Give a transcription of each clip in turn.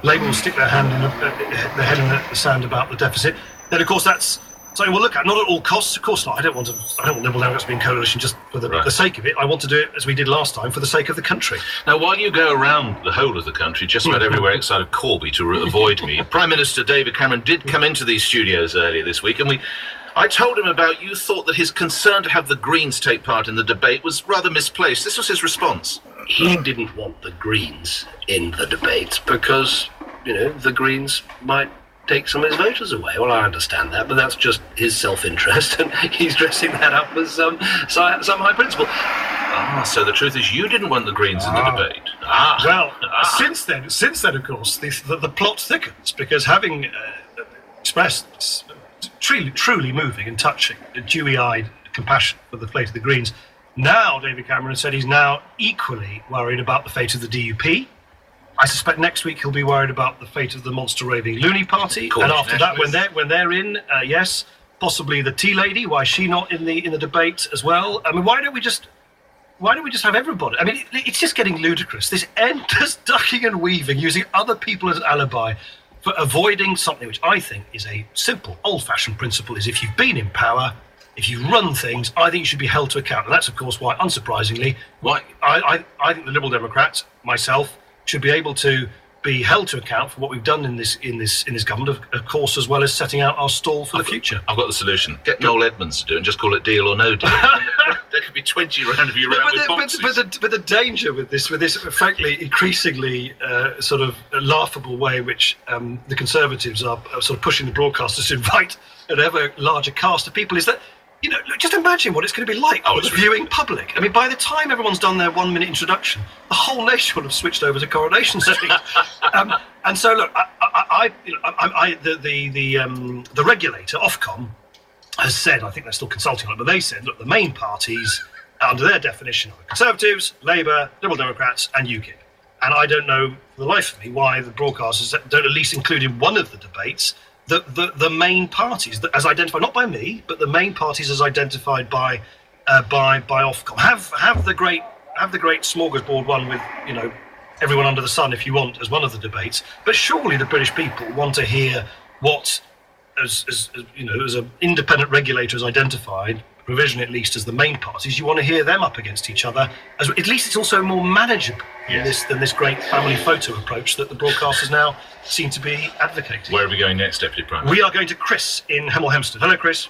Labour will stick their head in the sand about the deficit. Then, of course, that's something we'll look at. Not at all costs, of course not. I don't want Liberal Democrats to be in coalition just for the sake of it. I want to do it, as we did last time, for the sake of the country. Now, while you go around the whole of the country, just about everywhere outside of Corby to avoid me, Prime Minister David Cameron did come into these studios earlier this week, and I told him about you thought that his concern to have the Greens take part in the debate was rather misplaced. This was his response. He didn't want the Greens in the debate because, the Greens might take some of his voters away. Well, I understand that, but that's just his self-interest, and he's dressing that up as some high principle. So the truth is you didn't want the Greens in the debate. Since then, of course, the plot thickens, because having expressed truly moving and touching, dewy-eyed compassion for the fate of the Greens, now David Cameron said he's now equally worried about the fate of the DUP. I suspect next week he'll be worried about the fate of the monster raving Looney Party, and after that, when they're in, yes, possibly the Tea Lady. Why is she not in the debate as well? I mean, why don't we just have everybody? I mean, it's just getting ludicrous. This endless ducking and weaving, using other people as an alibi for avoiding something which I think is a simple, old-fashioned principle: is if you've been in power, if you run things, I think you should be held to account. And that's, of course, why, unsurprisingly, I think the Liberal Democrats, myself, should be able to be held to account for what we've done in this government, of course, as well as setting out our stall for the future. I've got the solution. Get Noel Edmonds to do it and just call it Deal or No Deal. There could be 20 round of you around with boxes. But the danger with this frankly increasingly sort of laughable way in which the Conservatives are sort of pushing the broadcasters to invite an ever larger cast of people is that, just imagine what it's going to be like for the viewing public. I mean, by the time everyone's done their 1-minute introduction, the whole nation will have switched over to Coronation Street. And so, look, the regulator, Ofcom, has said, I think they're still consulting on it, but they said, look, the main parties, under their definition, are the Conservatives, Labour, Liberal Democrats, and UKIP. And I don't know for the life of me why the broadcasters don't at least include in one of the debates the main parties as identified, not by me, but the main parties as identified by Ofcom. Have the great smorgasbord one with everyone under the sun, if you want, as one of the debates. But surely the British people want to hear what, as an independent regulator has identified, provision at least, as the main parties. You want to hear them up against each other. At least it's also more manageable than this great family photo approach that the broadcasters now seem to be advocating. Where are we going next, Deputy Prime? We are going to Chris in Hemel Hempstead. Hello, Chris.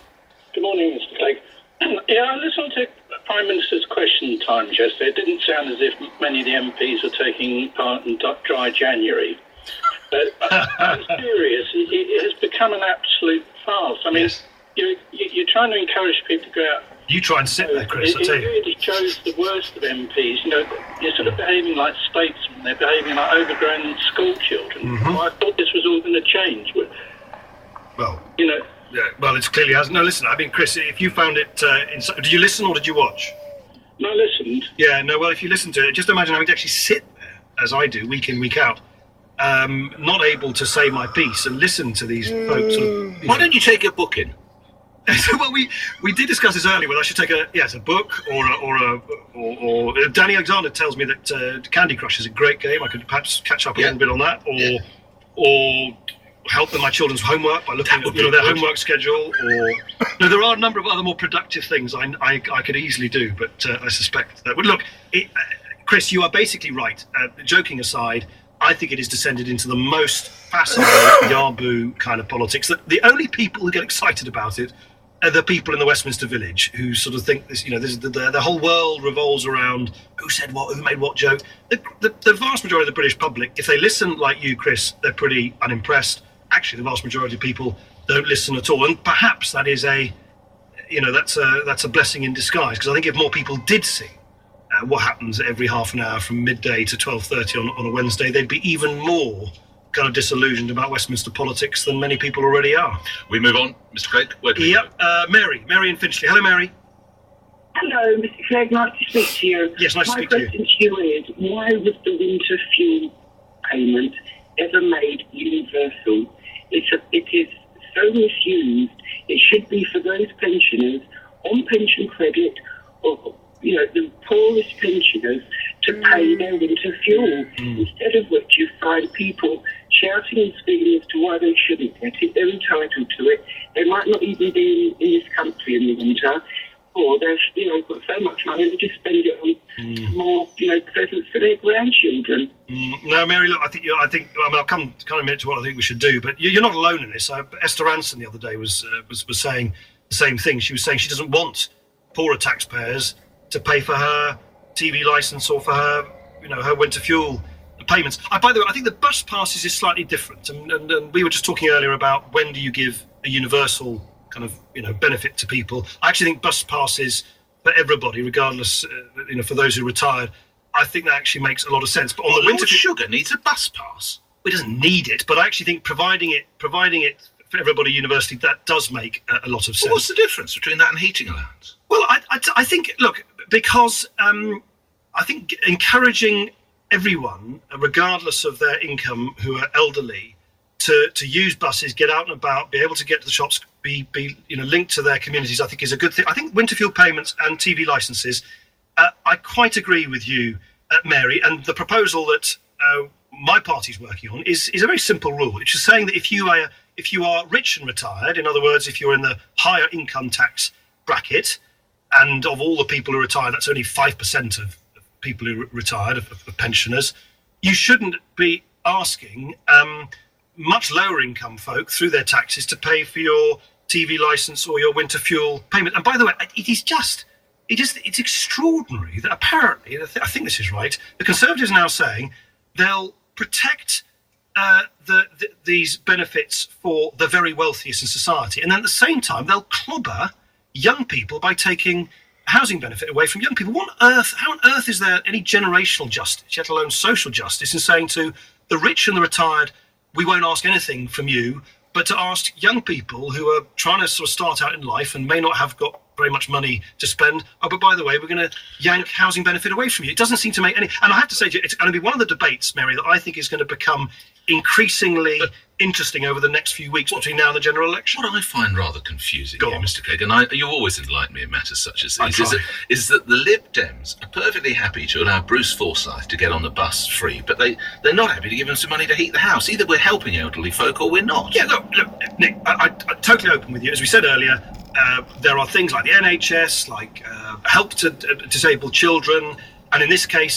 Good morning, Mr. Clegg. I listened to Prime Minister's question times yesterday. It didn't sound as if many of the MPs were taking part in Dry January. But I'm serious. It has become an absolute farce. I mean, you're trying to encourage people to go out. You try and sit there, Chris, I tell you. It really shows the worst of MPs. They're sort of behaving like statesmen. They're behaving like overgrown school children. Mm-hmm. Well, I thought this was all going to change. Well, well, it's clearly hasn't. No, listen, I mean, Chris, if you found it... did you listen or did you watch? No, I listened. Yeah, no, well, if you listen to it, just imagine having to actually sit there, as I do, week in, week out, not able to say my piece and listen to these folks. Why don't you take a book in? Well, we did discuss this earlier, whether I should take a book or Danny Alexander tells me that Candy Crush is a great game. I could perhaps catch up a little bit on that, or help with my children's homework by looking at their homework schedule. Or there are a number of other more productive things I could easily do, but I suspect that. But look, Chris, you are basically right. Joking aside, I think it has descended into the most fascinating Yahoo kind of politics. That the only people who get excited about it are the people in the Westminster Village who sort of think this. The whole world revolves around who said what, who made what joke. The vast majority of the British public, if they listen like you, Chris, they're pretty unimpressed. Actually, the vast majority of people don't listen at all, and perhaps that is that's a blessing in disguise. Because I think if more people did see what happens every half an hour from midday to 12:30 on a Wednesday, they'd be even more kind of disillusioned about Westminster politics than many people already are. We move on, Mr. Clegg. Where do we go? Mary in Finchley. Hello, Mary. Hello, Mr. Clegg. Nice to speak to you. Yes, nice to speak to you. My question to you is, why was the winter fuel payment ever made universal? It is so misused. It should be for those pensioners on pension credit, or the poorest pensioners, to pay their winter fuel. Instead of which you find people shouting and screaming as to why they shouldn't get it. They're entitled to it. They might not even be in this country in the winter, or they've got so much money they just spend it on more presents for their grandchildren. No, Mary, look, I think I'll come kind of a minute to what I think we should do, but you're not alone in this. Esther Ranson the other day was saying the same thing. She was saying she doesn't want poorer taxpayers to pay for her TV licence or for her, her winter fuel payments. By the way, I think the bus passes is slightly different, and we were just talking earlier about when do you give a universal kind of benefit to people. I actually think bus passes for everybody, regardless, for those who retired, I think that actually makes a lot of sense. But on the winter, Sugar needs a bus pass. It doesn't need it, but I actually think providing it for everybody universally, that does make a lot of sense. Well, what's the difference between that and heating allowance? Well, I think, look, because I think encouraging everyone, regardless of their income, who are elderly, to use buses, get out and about, be able to get to the shops, be linked to their communities, I think is a good thing. I think winter fuel payments and TV licences, I quite agree with you, Mary, and the proposal that my party's working on is a very simple rule. It's just saying that if you are rich and retired, in other words, if you're in the higher income tax bracket, and of all the people who retire, that's only 5% of people who retired, of pensioners, you shouldn't be asking much lower income folk through their taxes to pay for your TV licence or your winter fuel payment. And by the way, it's extraordinary that apparently, I think this is right, the Conservatives are now saying they'll protect these benefits for the very wealthiest in society, and then at the same time they'll clobber young people by taking housing benefit away from young people. How on earth is there any generational justice, yet alone social justice, in saying to the rich and the retired, we won't ask anything from you, but to ask young people who are trying to sort of start out in life and may not have got very much money to spend, but by the way, we're going to yank housing benefit away from you. It doesn't seem to make any... And I have to say to you, it's going to be one of the debates, Mary, that I think is going to become increasingly interesting over the next few weeks between now and the general election. What I find rather confusing here, Mr. Clegg, and you always enlighten me in matters such as these, is that the Lib Dems are perfectly happy to allow Bruce Forsyth to get on the bus free, but they're not happy to give him some money to heat the house. Either we're helping elderly folk or we're not. Yeah, look, Nick, I'm totally open with you. As we said earlier, there are things like the NHS, like help to disabled children, and in this case,